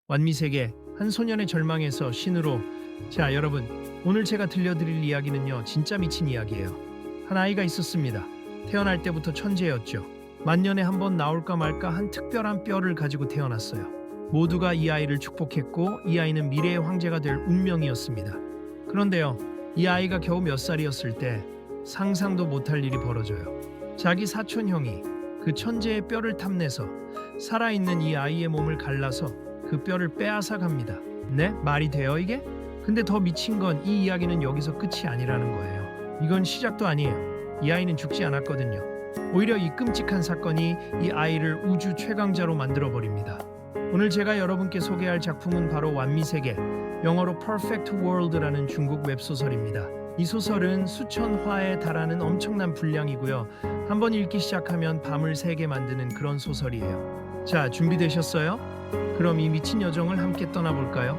완미세계 한 소년의 절망에서 신으로. 자, 여러분, 오늘 제가 들려드릴 이야기는요, 진짜 미친 이야기예요. 한 아이가 있었습니다. 태어날 때부터 천재였죠. 만년에 한 번 나올까 말까 한 특별한 뼈를 가지고 태어났어요. 모두가 이 아이를 축복했고 이 아이는 미래의 황제가 될 운명이었습니다. 그런데요, 이 아이가 겨우 몇 살이었을 때 상상도 못할 일이 벌어져요. 자기 사촌 형이 그 천재의 뼈를 탐내서 살아있는 이 아이의 몸을 갈라서 그 뼈를 빼앗아 갑니다. 네? 말이 돼요 이게? 근데 더 미친 건 이 이야기는 여기서 끝이 아니라는 거예요. 이건 시작도 아니에요. 이 아이는 죽지 않았거든요. 오히려 이 끔찍한 사건이 이 아이를 우주 최강자로 만들어버립니다. 오늘 제가 여러분께 소개할 작품은 바로 완미세계, 영어로 Perfect World라는 중국 웹소설입니다. 이 소설은 수천 화에 달하는 엄청난 분량이고요. 한번 읽기 시작하면 밤을 새게 만드는 그런 소설이에요. 자, 준비되셨어요? 그럼 이 미친 여정을 함께 떠나볼까요?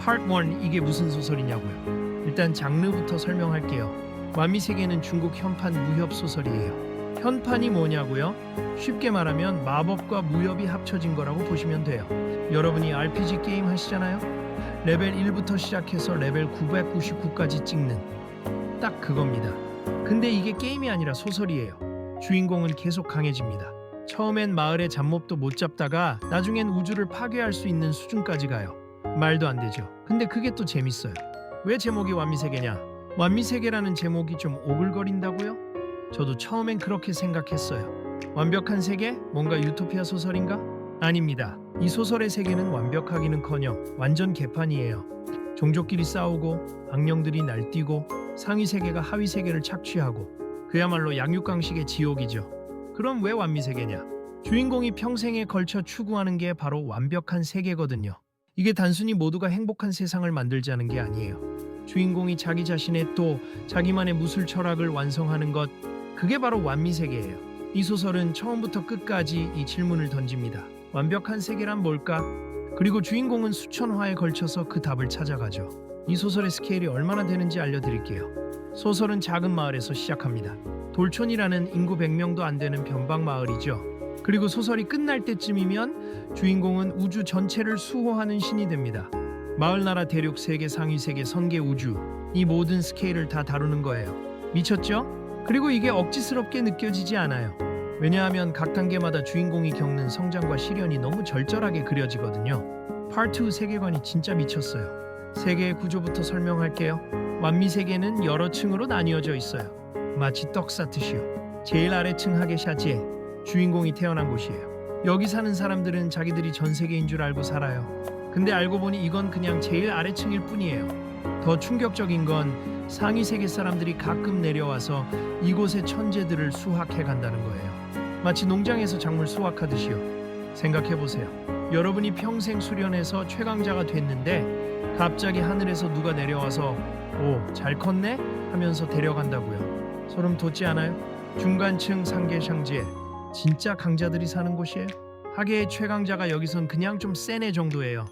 Part 1, 이게 무슨 소설이냐고요? 일단 장르부터 설명할게요. 완미세계는 중국 현판 무협 소설이에요. 현판이 뭐냐고요? 쉽게 말하면 마법과 무협이 합쳐진 거라고 보시면 돼요. 여러분이 RPG 게임 하시잖아요? 레벨 1부터 시작해서 레벨 999까지 찍는 딱 그겁니다. 근데 이게 게임이 아니라 소설이에요. 주인공은 계속 강해집니다. 처음엔 마을의 잡몹도 못 잡다가 나중엔 우주를 파괴할 수 있는 수준까지 가요. 말도 안 되죠. 근데 그게 또 재밌어요. 왜 제목이 완미세계냐? 완미세계라는 제목이 좀 오글거린다고요? 저도 처음엔 그렇게 생각했어요. 완벽한 세계? 뭔가 유토피아 소설인가? 아닙니다. 이 소설의 세계는 완벽하기는커녕 완전 개판이에요. 종족끼리 싸우고 악령들이 날뛰고 상위 세계가 하위 세계를 착취하고 그야말로 양육강식의 지옥이죠. 그럼 왜 완미세계냐? 주인공이 평생에 걸쳐 추구하는 게 바로 완벽한 세계거든요. 이게 단순히 모두가 행복한 세상을 만들자는 게 아니에요. 주인공이 자기 자신의 또 자기만의 무술 철학을 완성하는 것, 그게 바로 완미세계예요. 이 소설은 처음부터 끝까지 이 질문을 던집니다. 완벽한 세계란 뭘까? 그리고 주인공은 수천 화에 걸쳐서 그 답을 찾아가죠. 이 소설의 스케일이 얼마나 되는지 알려드릴게요. 소설은 작은 마을에서 시작합니다. 돌촌이라는 인구 100명도 안 되는 변방 마을이죠. 그리고 소설이 끝날 때쯤이면 주인공은 우주 전체를 수호하는 신이 됩니다. 마을, 나라, 대륙, 세계, 상위 세계, 선계, 우주, 이 모든 스케일을 다 다루는 거예요. 미쳤죠? 그리고 이게 억지스럽게 느껴지지 않아요. 왜냐하면 각 단계마다 주인공이 겪는 성장과 시련이 너무 절절하게 그려지거든요. 파트 2 세계관이 진짜 미쳤어요. 세계의 구조부터 설명할게요. 완미세계는 여러 층으로 나뉘어져 있어요. 마치 떡 쌓듯이요. 제일 아래층 하게샤지에 주인공이 태어난 곳이에요. 여기 사는 사람들은 자기들이 전 세계인 줄 알고 살아요. 근데 알고 보니 이건 그냥 제일 아래층일 뿐이에요. 더 충격적인 건 상위 세계 사람들이 가끔 내려와서 이곳의 천재들을 수확해 간다는 거예요. 마치 농장에서 작물 수확하듯이요. 생각해보세요. 여러분이 평생 수련해서 최강자가 됐는데 갑자기 하늘에서 누가 내려와서 오, 잘 컸네? 하면서 데려간다고요. 소름 돋지 않아요? 중간층 상계샹지에 진짜 강자들이 사는 곳이에요. 하계의 최강자가 여기선 그냥 좀 센 애 정도예요.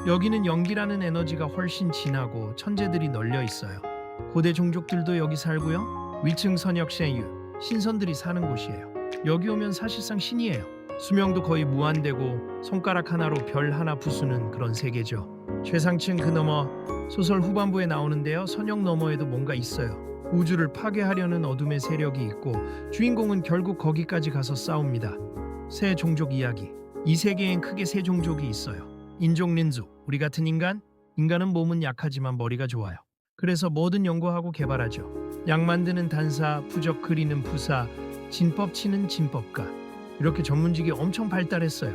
여기는 연기라는 에너지가 훨씬 진하고 천재들이 널려 있어요. 고대 종족들도 여기 살고요. 위층 선역센유, 신선들이 사는 곳이에요. 여기 오면 사실상 신이에요. 수명도 거의 무한대고 손가락 하나로 별 하나 부수는 그런 세계죠. 최상층 그 너머, 소설 후반부에 나오는데요. 선역 너머에도 뭔가 있어요. 우주를 파괴하려는 어둠의 세력이 있고 주인공은 결국 거기까지 가서 싸웁니다. 새 종족 이야기. 이 세계엔 크게 세 종족이 있어요. 인종 린족, 우리 같은 인간? 인간은 몸은 약하지만 머리가 좋아요. 그래서 뭐든 연구하고 개발하죠. 약 만드는 단사, 부적 그리는 부사, 진법 치는 진법가. 이렇게 전문직이 엄청 발달했어요.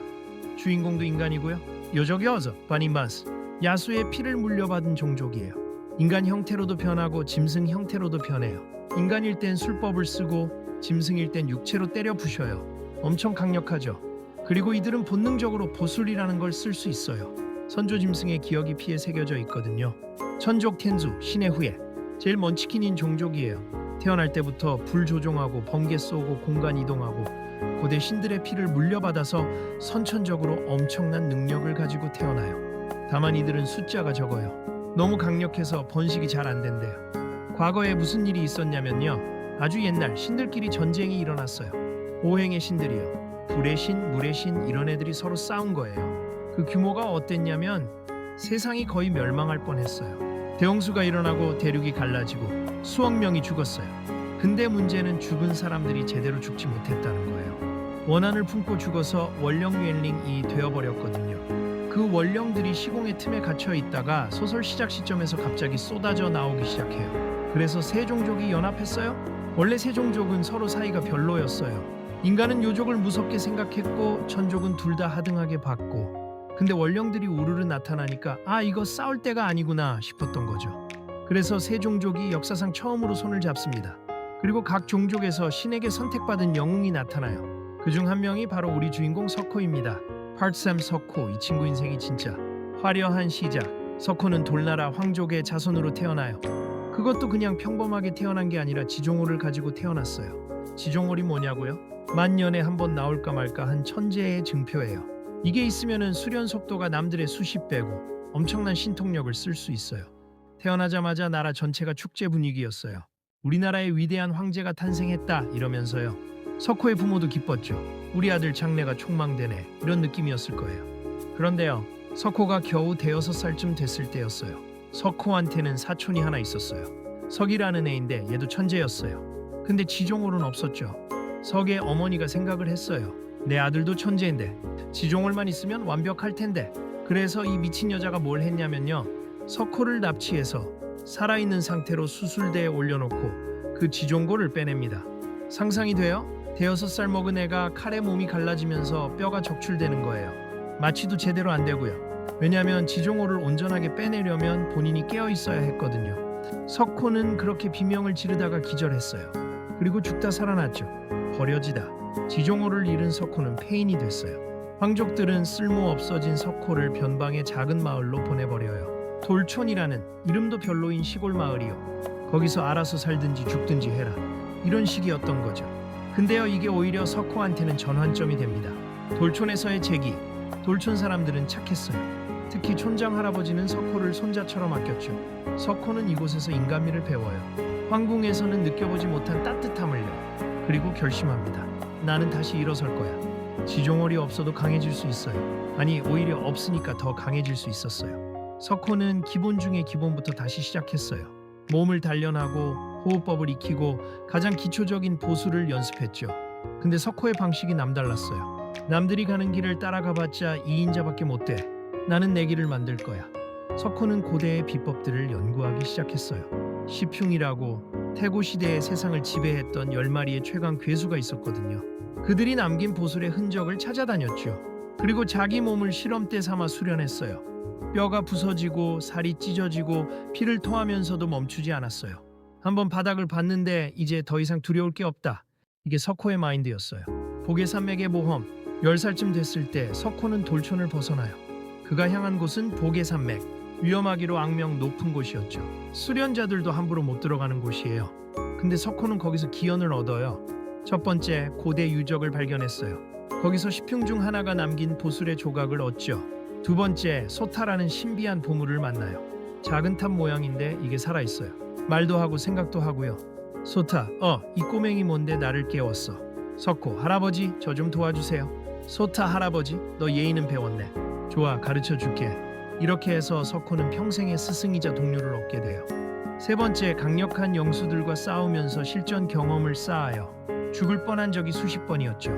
주인공도 인간이고요. 요적여서 바니마스, 야수의 피를 물려받은 종족이에요. 인간 형태로도 변하고 짐승 형태로도 변해요. 인간일 땐 술법을 쓰고 짐승일 땐 육체로 때려 부셔요. 엄청 강력하죠. 그리고 이들은 본능적으로 보술이라는 걸 쓸 수 있어요. 선조 짐승의 기억이 피에 새겨져 있거든요. 천족 텐수, 신의 후예, 제일 먼치킨인 종족이에요. 태어날 때부터 불 조종하고 번개 쏘고 공간 이동하고 고대 신들의 피를 물려받아서 선천적으로 엄청난 능력을 가지고 태어나요. 다만 이들은 숫자가 적어요. 너무 강력해서 번식이 잘 안 된대요. 과거에 무슨 일이 있었냐면요. 아주 옛날 신들끼리 전쟁이 일어났어요. 오행의 신들이요. 불의 신, 물의 신 이런 애들이 서로 싸운 거예요. 그 규모가 어땠냐면 세상이 거의 멸망할 뻔했어요. 대홍수가 일어나고 대륙이 갈라지고 수억 명이 죽었어요. 근데 문제는 죽은 사람들이 제대로 죽지 못했다는 거예요. 원한을 품고 죽어서 원령 웰링이 되어버렸거든요. 그 원령들이 시공의 틈에 갇혀 있다가 소설 시작 시점에서 갑자기 쏟아져 나오기 시작해요. 그래서 세 종족이 연합했어요? 원래 세 종족은 서로 사이가 별로였어요. 인간은 요족을 무섭게 생각했고 천족은 둘 다 하등하게 봤고, 근데 원령들이 우르르 나타나니까 이거 싸울 때가 아니구나 싶었던 거죠. 그래서 세 종족이 역사상 처음으로 손을 잡습니다. 그리고 각 종족에서 신에게 선택받은 영웅이 나타나요. 그중 한 명이 바로 우리 주인공 석호입니다. 파트샘 석호. 이 친구 인생이 진짜 화려한 시작. 석호는 돌나라 황족의 자손으로 태어나요. 그것도 그냥 평범하게 태어난 게 아니라 지종호를 가지고 태어났어요. 지종홀이 뭐냐고요? 만년에 한 번 나올까 말까 한 천재의 증표예요. 이게 있으면은 수련 속도가 남들의 수십 배고 엄청난 신통력을 쓸 수 있어요. 태어나자마자 나라 전체가 축제 분위기였어요. 우리나라의 위대한 황제가 탄생했다 이러면서요. 석호의 부모도 기뻤죠. 우리 아들 장래가 촉망되네 이런 느낌이었을 거예요. 그런데요, 석호가 겨우 대여섯 살쯤 됐을 때였어요. 석호한테는 사촌이 하나 있었어요. 석이라는 애인데 얘도 천재였어요. 근데 지종홀은 없었죠. 석의 어머니가 생각을 했어요. 내 아들도 천재인데 지종홀만 있으면 완벽할 텐데. 그래서 이 미친 여자가 뭘 했냐면요, 석호를 납치해서 살아있는 상태로 수술대에 올려놓고 그 지종골을 빼냅니다. 상상이 돼요? 대여섯 살 먹은 애가 칼에 몸이 갈라지면서 뼈가 적출되는 거예요. 마취도 제대로 안 되고요. 왜냐하면 지종호를 온전하게 빼내려면 본인이 깨어 있어야 했거든요. 석호는 그렇게 비명을 지르다가 기절했어요. 그리고 죽다 살아났죠. 버려지다 지종호를 잃은 석호는 폐인이 됐어요. 황족들은 쓸모 없어진 석호를 변방의 작은 마을로 보내버려요. 돌촌이라는 이름도 별로인 시골 마을이요. 거기서 알아서 살든지 죽든지 해라 이런 식이었던 거죠. 근데요, 이게 오히려 석호한테는 전환점이 됩니다. 돌촌에서의 재기. 돌촌 사람들은 착했어요. 특히 촌장 할아버지는 석호를 손자처럼 아꼈죠. 석호는 이곳에서 인간미를 배워요. 황궁에서는 느껴보지 못한 따뜻함을요. 그리고 결심합니다. 나는 다시 일어설 거야. 지종홀이 없어도 강해질 수 있어요. 아니, 오히려 없으니까 더 강해질 수 있었어요. 석호는 기본 중에 기본부터 다시 시작했어요. 몸을 단련하고 호흡법을 익히고 가장 기초적인 보수를 연습했죠. 근데 석호의 방식이 남달랐어요. 남들이 가는 길을 따라가봤자 2인자밖에 못 돼. 나는 내 길을 만들 거야. 석호는 고대의 비법들을 연구하기 시작했어요. 시풍이라고 태고 시대의 세상을 지배했던 10마리의 최강 괴수가 있었거든요. 그들이 남긴 보술의 흔적을 찾아다녔죠. 그리고 자기 몸을 실험대 삼아 수련했어요. 뼈가 부서지고 살이 찢어지고 피를 토하면서도 멈추지 않았어요. 한번 바닥을 봤는데 이제 더 이상 두려울 게 없다. 이게 석호의 마인드였어요. 보계산맥의 모험. 10살쯤 됐을 때 석호는 돌촌을 벗어나요. 그가 향한 곳은 보계산맥. 위험하기로 악명 높은 곳이었죠. 수련자들도 함부로 못 들어가는 곳이에요. 근데 석호는 거기서 기연을 얻어요. 첫 번째, 고대 유적을 발견했어요. 거기서 시풍 중 하나가 남긴 보술의 조각을 얻죠. 두 번째, 소타라는 신비한 보물을 만나요. 작은 탑 모양인데 이게 살아있어요. 말도 하고 생각도 하고요. 소타, 이 꼬맹이 뭔데 나를 깨웠어. 석호, 할아버지 저 좀 도와주세요. 소타, 할아버지 너 예의는 배웠네. 좋아, 가르쳐 줄게. 이렇게 해서 석호는 평생의 스승이자 동료를 얻게 돼요. 세 번째, 강력한 영수들과 싸우면서 실전 경험을 쌓아요. 죽을 뻔한 적이 수십 번이었죠.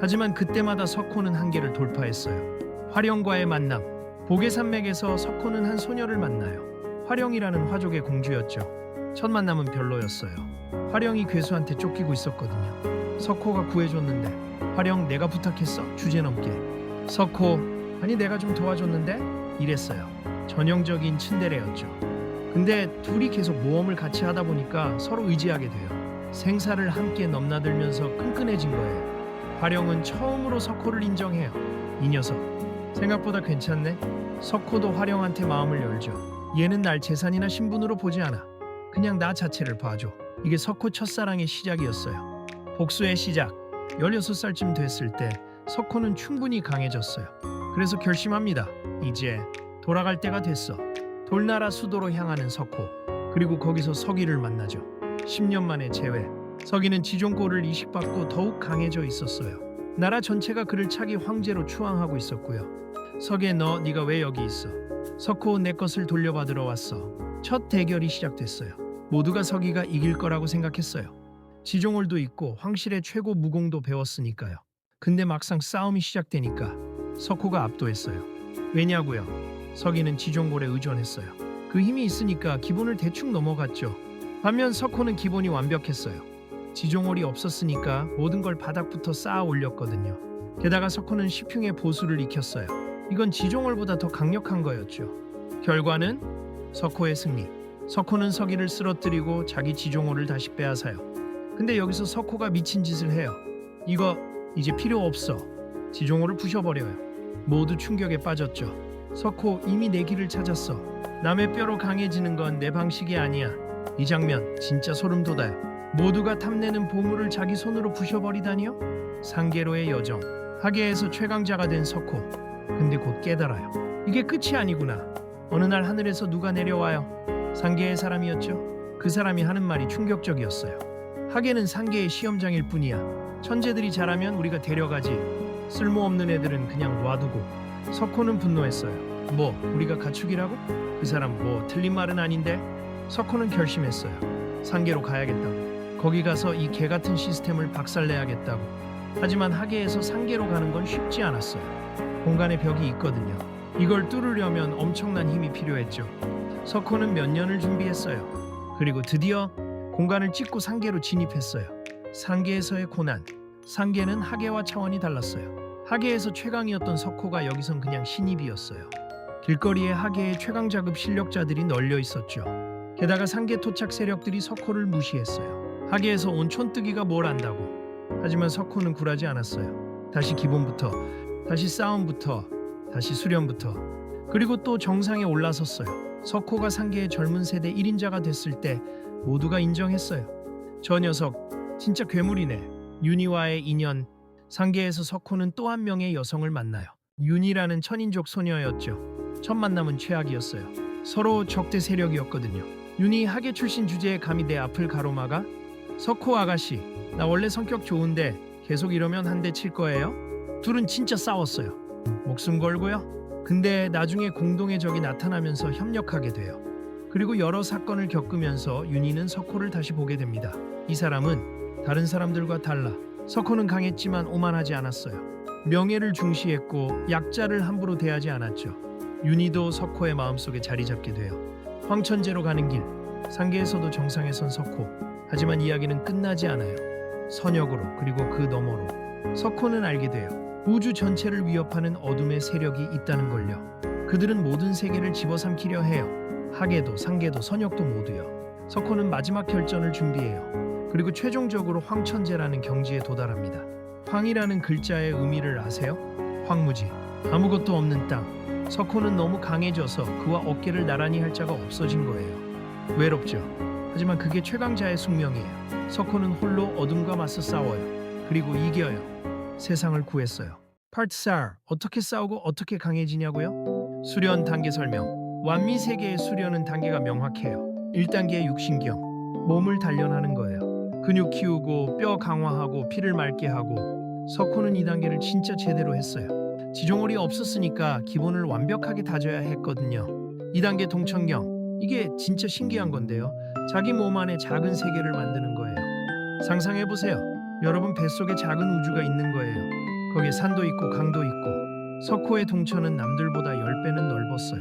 하지만 그때마다 석호는 한계를 돌파했어요. 화령과의 만남. 보계산맥에서 석호는 한 소녀를 만나요. 화령이라는 화족의 공주였죠. 첫 만남은 별로였어요. 화령이 괴수한테 쫓기고 있었거든요. 석호가 구해줬는데, 화령 내가 부탁했어? 주제넘게. 석호, 아니 내가 좀 도와줬는데? 이랬어요. 전형적인 츤데레였죠. 근데 둘이 계속 모험을 같이 하다 보니까 서로 의지하게 돼요. 생사를 함께 넘나들면서 끈끈해진 거예요. 화령은 처음으로 석호를 인정해요. 이 녀석 생각보다 괜찮네. 석호도 화령한테 마음을 열죠. 얘는 날 재산이나 신분으로 보지 않아. 그냥 나 자체를 봐줘. 이게 석호 첫사랑의 시작이었어요. 복수의 시작. 16살쯤 됐을 때 석호는 충분히 강해졌어요. 그래서 결심합니다. 이제 돌아갈 때가 됐어. 돌나라 수도로 향하는 석호. 그리고 거기서 석이를 만나죠. 10년 만에 재회. 석이는 지종골을 이식받고 더욱 강해져 있었어요. 나라 전체가 그를 차기 황제로 추앙하고 있었고요. 석에 너 네가 왜 여기 있어? 석호 내 것을 돌려받으러 왔어. 첫 대결이 시작됐어요. 모두가 석이가 이길 거라고 생각했어요. 지종홀도 있고 황실의 최고 무공도 배웠으니까요. 근데 막상 싸움이 시작되니까 석호가 압도했어요. 왜냐고요? 석이는 지종골에 의존했어요. 그 힘이 있으니까 기본을 대충 넘어갔죠. 반면 석호는 기본이 완벽했어요. 지종홀이 없었으니까 모든 걸 바닥부터 쌓아 올렸거든요. 게다가 석호는 시풍의 보수를 익혔어요. 이건 지종홀보다 더 강력한 거였죠. 결과는 석호의 승리. 석호는 석이를 쓰러뜨리고 자기 지종홀을 다시 빼앗아요. 근데 여기서 석호가 미친 짓을 해요. 이거 이제 필요 없어. 지종호를 부셔버려요. 모두 충격에 빠졌죠. 석호 이미 내 길을 찾았어. 남의 뼈로 강해지는 건 내 방식이 아니야. 이 장면 진짜 소름 돋아요. 모두가 탐내는 보물을 자기 손으로 부셔버리다니요? 상계로의 여정. 하계에서 최강자가 된 석호. 근데 곧 깨달아요. 이게 끝이 아니구나. 어느 날 하늘에서 누가 내려와요. 상계의 사람이었죠. 그 사람이 하는 말이 충격적이었어요. 하계는 상계의 시험장일 뿐이야. 천재들이 잘하면 우리가 데려가지. 쓸모없는 애들은 그냥 놔두고. 석호는 분노했어요. 뭐 우리가 가축이라고? 그 사람 뭐 틀린 말은 아닌데? 석호는 결심했어요. 상계로 가야겠다고. 거기 가서 이 개같은 시스템을 박살내야겠다고. 하지만 하계에서 상계로 가는 건 쉽지 않았어요. 공간의 벽이 있거든요. 이걸 뚫으려면 엄청난 힘이 필요했죠. 석호는 몇 년을 준비했어요. 그리고 드디어 공간을 찍고 상계로 진입했어요. 상계에서의 고난. 상계는 하계와 차원이 달랐어요. 하계에서 최강이었던 석호가 여기선 그냥 신입이었어요. 길거리에 하계의 최강자급 실력자들이 널려 있었죠. 게다가 상계 토착 세력들이 석호를 무시했어요. 하계에서 온 촌뜨기가 뭘 안다고. 하지만 석호는 굴하지 않았어요. 다시 기본부터, 다시 싸움부터, 다시 수련부터. 그리고 또 정상에 올라섰어요. 석호가 상계의 젊은 세대 1인자가 됐을 때 모두가 인정했어요. 저 녀석 진짜 괴물이네. 윤희와의 인연. 상계에서 석호는 또 한 명의 여성을 만나요. 윤희라는 천인족 소녀였죠. 첫 만남은 최악이었어요. 서로 적대 세력이었거든요. 윤희 하계 출신 주제에 감히 내 앞을 가로막아? 석호 아가씨, 나 원래 성격 좋은데 계속 이러면 한 대 칠 거예요? 둘은 진짜 싸웠어요. 목숨 걸고요. 근데 나중에 공동의 적이 나타나면서 협력하게 돼요. 그리고 여러 사건을 겪으면서 윤희는 석호를 다시 보게 됩니다. 이 사람은 다른 사람들과 달라. 석호는 강했지만 오만하지 않았어요. 명예를 중시했고 약자를 함부로 대하지 않았죠. 윤희도 석호의 마음속에 자리 잡게 돼요. 황천제로 가는 길. 상계에서도 정상에 선 석호. 하지만 이야기는 끝나지 않아요. 선역으로 그리고 그 너머로. 석호는 알게 돼요. 우주 전체를 위협하는 어둠의 세력이 있다는 걸요. 그들은 모든 세계를 집어삼키려 해요. 하계도 상계도 선역도 모두요. 석호는 마지막 결전을 준비해요. 그리고 최종적으로 황천제라는 경지에 도달합니다. 황이라는 글자의 의미를 아세요? 황무지, 아무것도 없는 땅. 석호는 너무 강해져서 그와 어깨를 나란히 할 자가 없어진 거예요. 외롭죠. 하지만 그게 최강자의 숙명이에요. 석호는 홀로 어둠과 맞서 싸워요. 그리고 이겨요. 세상을 구했어요. 파트 4. 어떻게 싸우고 어떻게 강해지냐고요? 수련 단계 설명. 완미 세계의 수련은 단계가 명확해요. 1단계 육신경. 몸을 단련하는 거예요. 근육 키우고 뼈 강화하고 피를 맑게 하고. 석호는 2단계를 진짜 제대로 했어요. 지종홀이 없었으니까 기본을 완벽하게 다져야 했거든요. 2단계 동천경. 이게 진짜 신기한 건데요. 자기 몸 안에 작은 세계를 만드는 거예요. 상상해보세요. 여러분 뱃속에 작은 우주가 있는 거예요. 거기에 산도 있고 강도 있고. 석호의 동천은 남들보다 10배는 넓었어요.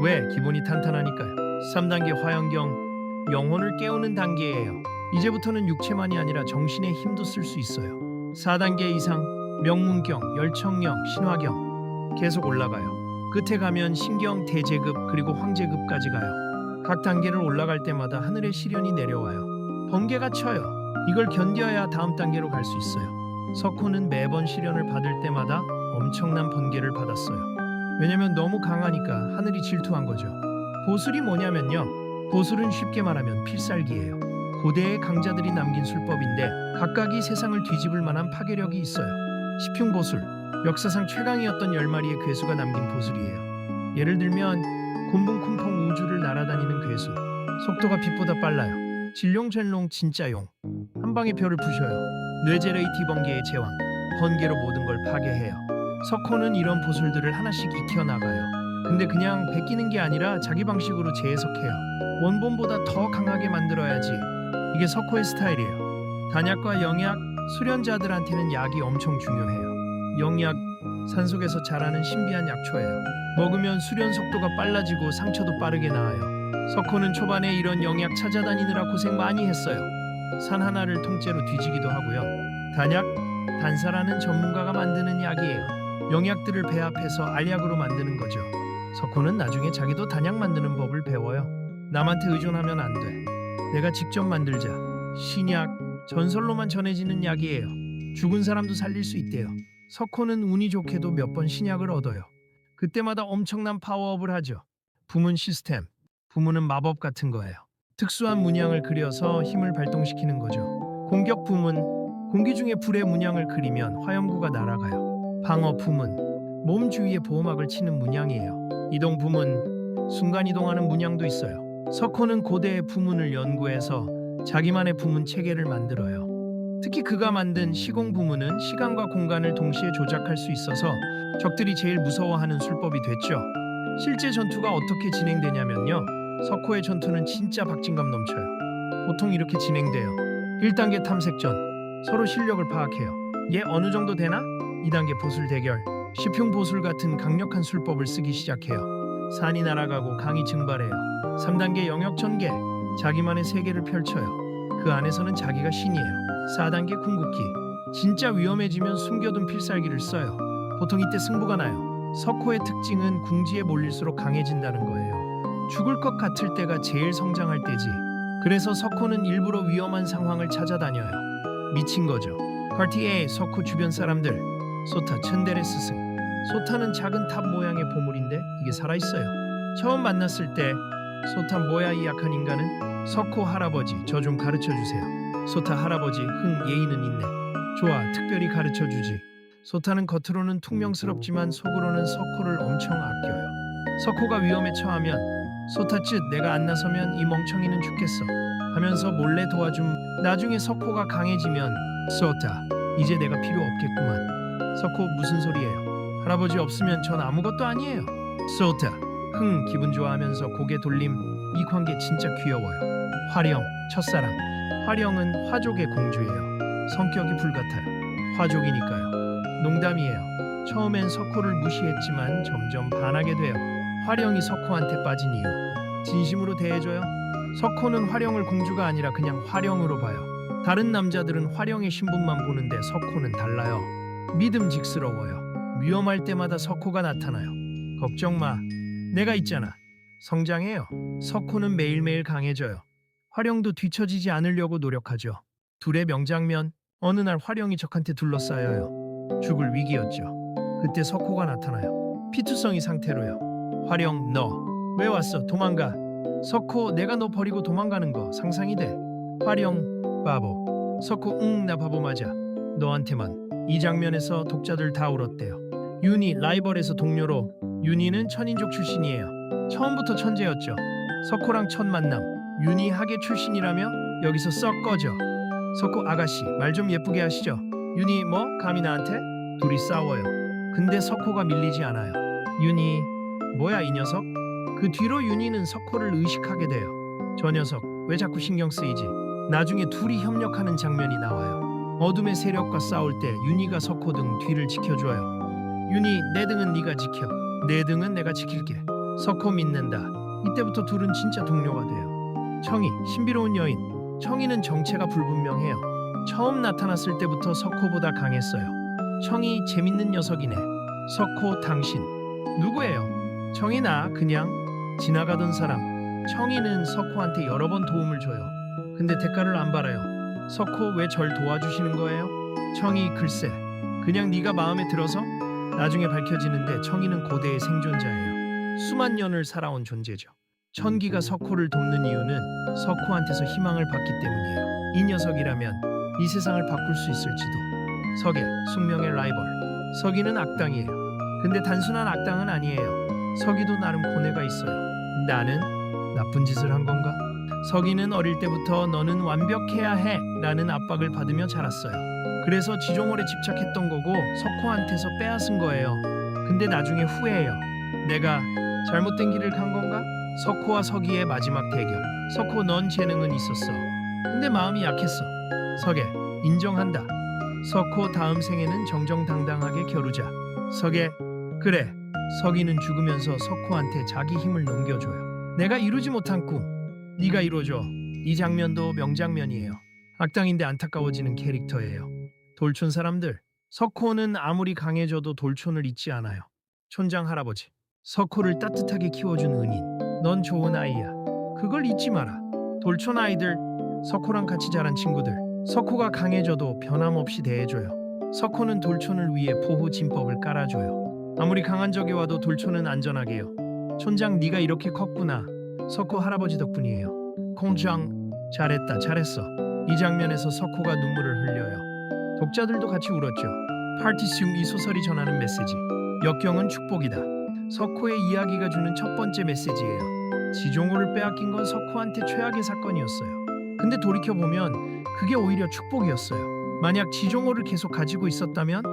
왜? 기본이 탄탄하니까요. 3단계 화영경. 영혼을 깨우는 단계예요. 이제부터는 육체만이 아니라 정신의 힘도 쓸 수 있어요. 4단계 이상. 명문경, 열청경, 신화경. 계속 올라가요. 끝에 가면 신경, 대제급 그리고 황제급까지 가요. 각 단계를 올라갈 때마다 하늘의 시련이 내려와요. 번개가 쳐요. 이걸 견뎌야 다음 단계로 갈 수 있어요. 석호는 매번 시련을 받을 때마다 엄청난 번개를 받았어요. 왜냐면 너무 강하니까 하늘이 질투한 거죠. 보술이 뭐냐면요. 보술은 쉽게 말하면 필살기예요. 고대의 강자들이 남긴 술법인데 각각이 세상을 뒤집을 만한 파괴력이 있어요. 시풍보술, 역사상 최강이었던 10마리의 괴수가 남긴 보술이에요. 예를 들면 곤붕쿵펑 우주를 날아다니는 괴수. 속도가 빛보다 빨라요. 진룡젠롱 진짜용. 한 방에 별을 부셔요. 뇌제레이티 번개의 제왕. 번개로 모든 걸 파괴해요. 석호는 이런 보술들을 하나씩 익혀나가요. 근데 그냥 베끼는 게 아니라 자기 방식으로 재해석해요. 원본보다 더 강하게 만들어야지. 이게 석호의 스타일이에요. 단약과 영약, 수련자들한테는 약이 엄청 중요해요. 영약, 산속에서 자라는 신비한 약초예요. 먹으면 수련 속도가 빨라지고 상처도 빠르게 나아요. 석호는 초반에 이런 영약 찾아다니느라 고생 많이 했어요. 산 하나를 통째로 뒤지기도 하고요. 단약, 단사라는 전문가가 만드는 약이에요. 영약들을 배합해서 알약으로 만드는 거죠. 석호는 나중에 자기도 단약 만드는 법을 배워요. 남한테 의존하면 안 돼. 내가 직접 만들자. 신약, 전설로만 전해지는 약이에요. 죽은 사람도 살릴 수 있대요. 석호는 운이 좋게도 몇 번 신약을 얻어요. 그때마다 엄청난 파워업을 하죠. 부문 시스템. 부문은 마법 같은 거예요. 특수한 문양을 그려서 힘을 발동시키는 거죠. 공격 부문. 공기 중에 불의 문양을 그리면 화염구가 날아가요. 방어 부문. 몸 주위에 보호막을 치는 문양이에요. 이동 부문. 순간이동하는 문양도 있어요. 석호는 고대의 부문을 연구해서 자기만의 부문 체계를 만들어요. 특히 그가 만든 시공 부문은 시간과 공간을 동시에 조작할 수 있어서 적들이 제일 무서워하는 술법이 됐죠. 실제 전투가 어떻게 진행되냐면요. 석호의 전투는 진짜 박진감 넘쳐요. 보통 이렇게 진행돼요. 1단계 탐색전. 서로 실력을 파악해요. 얘 어느 정도 되나? 2단계 보술 대결. 시풍 보술 같은 강력한 술법을 쓰기 시작해요. 산이 날아가고 강이 증발해요. 3단계 영역 전개. 자기만의 세계를 펼쳐요. 그 안에서는 자기가 신이에요. 4단계 궁극기. 진짜 위험해지면 숨겨둔 필살기를 써요. 보통 이때 승부가 나요. 석호의 특징은 궁지에 몰릴수록 강해진다는 거예요. 죽을 것 같을 때가 제일 성장할 때지. 그래서 석호는 일부러 위험한 상황을 찾아다녀요. 미친 거죠. 파티에 석호 주변 사람들. 소타 츤데레 스승. 소타는 작은 탑 모양의 보물인데 이게 살아있어요. 처음 만났을 때 소타 뭐야 이 약한 인간은? 석호 할아버지 저 좀 가르쳐주세요. 소타 할아버지 예의는 있네. 좋아 특별히 가르쳐주지. 소타는 겉으로는 퉁명스럽지만 속으로는 석호를 엄청 아껴요. 석호가 위험에 처하면 소타 쯧 내가 안 나서면 이 멍청이는 죽겠어 하면서 몰래 도와줌. 나중에 석호가 강해지면 소타 이제 내가 필요 없겠구만. 석호 무슨 소리예요? 할아버지 없으면 전 아무것도 아니에요. 소타 기분 좋아하면서 고개 돌림. 이 관계 진짜 귀여워요. 화령 첫사랑. 화령은 화족의 공주예요. 성격이 불같아요. 화족이니까요. 농담이에요. 처음엔 석호를 무시했지만 점점 반하게 돼요. 화령이 석호한테 빠진 이유. 진심으로 대해줘요. 석호는 화령을 공주가 아니라 그냥 화령으로 봐요. 다른 남자들은 화령의 신분만 보는데 석호는 달라요. 믿음직스러워요. 위험할 때마다 석호가 나타나요. 걱정 마. 내가 있잖아. 성장해요. 석호는 매일매일 강해져요. 화령도 뒤처지지 않으려고 노력하죠. 둘의 명장면. 어느 날 화령이 적한테 둘러싸여요. 죽을 위기였죠. 그때 석호가 나타나요. 피투성이 상태로요. 화령 너 왜 왔어? 도망가. 석호 내가 너 버리고 도망가는 거 상상이 돼. 화령 바보. 석호 나 바보 맞아. 너한테만. 이 장면에서 독자들 다 울었대요. 윤희 라이벌에서 동료로. 윤희는 천인족 출신이에요. 처음부터 천재였죠. 석호랑 첫 만남. 윤희 하계 출신이라며 여기서 썩 꺼져. 석호 아가씨 말 좀 예쁘게 하시죠. 윤희 뭐 감히 나한테? 둘이 싸워요. 근데 석호가 밀리지 않아요. 윤희 뭐야 이 녀석? 그 뒤로 윤희는 석호를 의식하게 돼요. 저 녀석 왜 자꾸 신경 쓰이지? 나중에 둘이 협력하는 장면이 나와요. 어둠의 세력과 싸울 때 윤희가 석호 등 뒤를 지켜줘요. 윤희 내 등은 네가 지켜. 내 등은 내가 지킬게. 석호 믿는다. 이때부터 둘은 진짜 동료가 돼요. 청이 신비로운 여인. 청이는 정체가 불분명해요. 처음 나타났을 때부터 석호보다 강했어요. 청이 재밌는 녀석이네. 석호 당신 누구예요? 청이 나 그냥 지나가던 사람. 청이는 석호한테 여러 번 도움을 줘요. 근데 대가를 안 받아요. 석호 왜 절 도와주시는 거예요? 청이 글쎄 그냥 네가 마음에 들어서? 나중에 밝혀지는데 청이는 고대의 생존자예요. 수만 년을 살아온 존재죠. 천기가 석호를 돕는 이유는 석호한테서 희망을 받기 때문이에요. 이 녀석이라면 이 세상을 바꿀 수 있을지도. 석의 숙명의 라이벌. 석이는 악당이에요. 근데 단순한 악당은 아니에요. 석이도 나름 고뇌가 있어요. 나는 나쁜 짓을 한 건가? 석이는 어릴 때부터 너는 완벽해야 해 라는 압박을 받으며 자랐어요. 그래서 지종월에 집착했던 거고 석호한테서 빼앗은 거예요. 근데 나중에 후회해요. 내가 잘못된 길을 간 건가? 석호와 서기의 마지막 대결. 석호, 넌 재능은 있었어. 근데 마음이 약했어. 서계, 인정한다. 석호, 다음 생에는 정정당당하게 겨루자. 서계, 그래. 서기는 죽으면서 석호한테 자기 힘을 넘겨줘요. 내가 이루지 못한 꿈, 네가 이뤄줘. 이 장면도 명장면이에요. 악당인데 안타까워지는 캐릭터예요. 돌촌 사람들, 석호는 아무리 강해져도 돌촌을 잊지 않아요. 촌장 할아버지, 석호를 따뜻하게 키워준 은인. 넌 좋은 아이야. 그걸 잊지 마라. 돌촌 아이들, 석호랑 같이 자란 친구들. 석호가 강해져도 변함없이 대해줘요. 석호는 돌촌을 위해 보호 진법을 깔아줘요. 아무리 강한 적이 와도 돌촌은 안전하게요. 촌장, 네가 이렇게 컸구나. 석호 할아버지 덕분이에요. 콩장, 잘했다, 잘했어. 이 장면에서 석호가 눈물을 흘려요. 독자들도 같이 울었죠. 파티시움, 이 소설이 전하는 메시지. 역경은 축복이다. 석호의 이야기가 주는 첫 번째 메시지예요. 지종호를 빼앗긴 건 석호한테 최악의 사건이었어요. 근데 돌이켜보면 그게 오히려 축복이었어요. 만약 지종호를 계속 가지고 있었다면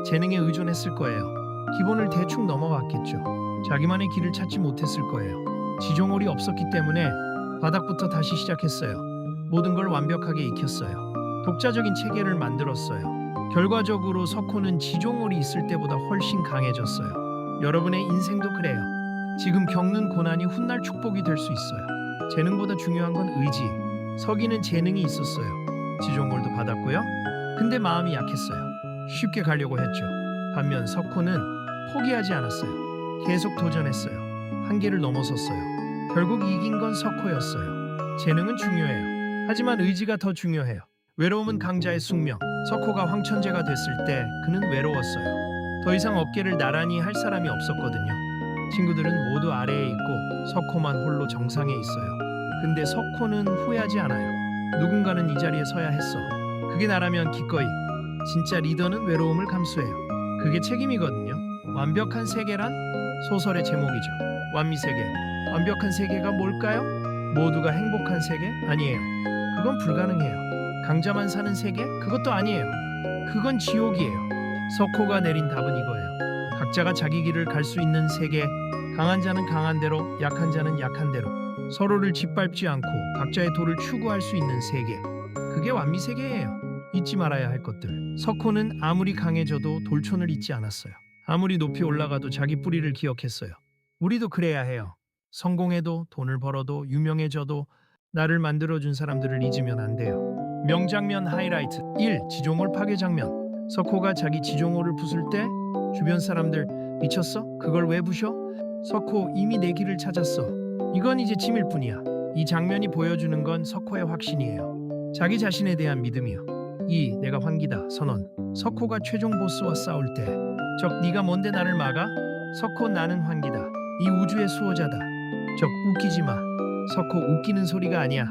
재능에 의존했을 거예요. 기본을 대충 넘어갔겠죠. 자기만의 길을 찾지 못했을 거예요. 지종홀이 없었기 때문에 바닥부터 다시 시작했어요. 모든 걸 완벽하게 익혔어요. 독자적인 체계를 만들었어요. 결과적으로 석호는 지종홀이 있을 때보다 훨씬 강해졌어요. 여러분의 인생도 그래요. 지금 겪는 고난이 훗날 축복이 될 수 있어요. 재능보다 중요한 건 의지. 서기는 재능이 있었어요. 지종홀도 받았고요. 근데 마음이 약했어요. 쉽게 가려고 했죠. 반면 석호는 포기하지 않았어요. 계속 도전했어요. 한계를 넘어섰어요. 결국 이긴 건 석호였어요. 재능은 중요해요. 하지만 의지가 더 중요해요. 외로움은 강자의 숙명. 석호가 황천재가 됐을 때 그는 외로웠어요. 더 이상 어깨를 나란히 할 사람이 없었거든요. 친구들은 모두 아래에 있고 석호만 홀로 정상에 있어요. 근데 석호는 후회하지 않아요. 누군가는 이 자리에 서야 했어. 그게 나라면 기꺼이. 진짜 리더는 외로움을 감수해요. 그게 책임이거든요. 완벽한 세계란? 소설의 제목이죠. 완미세계. 완벽한 세계가 뭘까요? 모두가 행복한 세계? 아니에요. 그건 불가능해요. 강자만 사는 세계? 그것도 아니에요. 그건 지옥이에요. 석호가 내린 답은 이거예요. 각자가 자기 길을 갈 수 있는 세계. 강한 자는 강한 대로, 약한 자는 약한 대로. 서로를 짓밟지 않고 각자의 도를 추구할 수 있는 세계. 그게 완미세계예요. 잊지 말아야 할 것들. 석호는 아무리 강해져도 돌촌을 잊지 않았어요. 아무리 높이 올라가도 자기 뿌리를 기억했어요. 우리도 그래야 해요. 성공해도 돈을 벌어도 유명해져도 나를 만들어준 사람들을 잊으면 안 돼요. 명장면 하이라이트 1. 지종홀 파괴 장면. 석호가 자기 지종홀을 부술 때 주변 사람들 미쳤어? 그걸 왜 부셔? 석호, 이미 내 길을 찾았어. 이건 이제 짐일 뿐이야. 이 장면이 보여주는 건 석호의 확신이에요. 자기 자신에 대한 믿음이요. 2. 내가 환기다. 선언. 석호가 최종 보스와 싸울 때 적, 네가 뭔데 나를 막아? 석호, 나는 환기다. 이 우주의 수호자다. 적, 웃기지 마. 석호, 웃기는 소리가 아니야.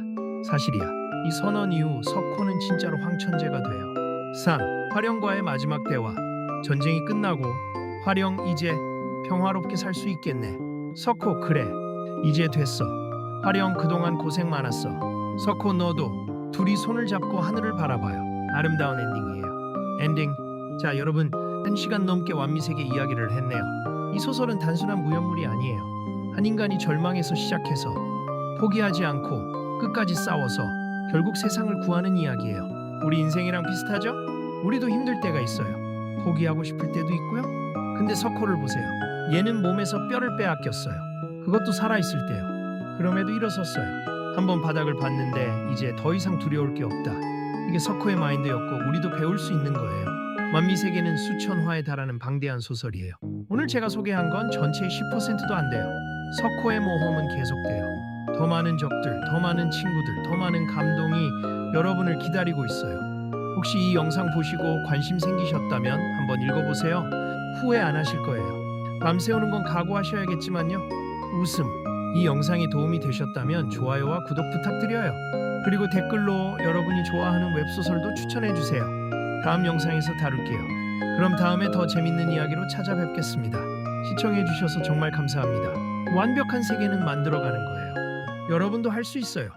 사실이야. 이 선언 이후 석호는 진짜로 황천재가 돼요. 3. 화령과의 마지막 대화. 전쟁이 끝나고 화령, 이제 평화롭게 살 수 있겠네. 석호, 그래. 이제 됐어. 화령, 그동안 고생 많았어. 석호, 너도. 둘이 손을 잡고 하늘을 바라봐요. 아름다운 엔딩이에요. 엔딩. 자, 여러분, 1시간 넘게 완미세계 이야기를 했네요. 이 소설은 단순한 무협물이 아니에요. 한 인간이 절망에서 시작해서 포기하지 않고 끝까지 싸워서 결국 세상을 구하는 이야기예요. 우리 인생이랑 비슷하죠? 우리도 힘들 때가 있어요. 포기하고 싶을 때도 있고요. 근데 석호를 보세요. 얘는 몸에서 뼈를 빼앗겼어요. 그것도 살아있을 때요. 그럼에도 일어섰어요. 한번 바닥을 봤는데 이제 더 이상 두려울 게 없다. 이게 석호의 마인드였고 우리도 배울 수 있는 거예요. 만미세계는 수천 화에 달하는 방대한 소설이에요. 오늘 제가 소개한 건 전체의 10%도 안 돼요. 석호의 모험은 계속돼요. 더 많은 적들, 더 많은 친구들, 더 많은 감동이 여러분을 기다리고 있어요. 혹시 이 영상 보시고 관심 생기셨다면 한번 읽어보세요. 후회 안 하실 거예요. 밤새우는 건 각오하셔야겠지만요. 웃음. 이 영상이 도움이 되셨다면 좋아요와 구독 부탁드려요. 그리고 댓글로 여러분이 좋아하는 웹소설도 추천해주세요. 다음 영상에서 다룰게요. 그럼 다음에 더 재밌는 이야기로 찾아뵙겠습니다. 시청해주셔서 정말 감사합니다. 완벽한 세계는 만들어가는 거예요. 여러분도 할 수 있어요.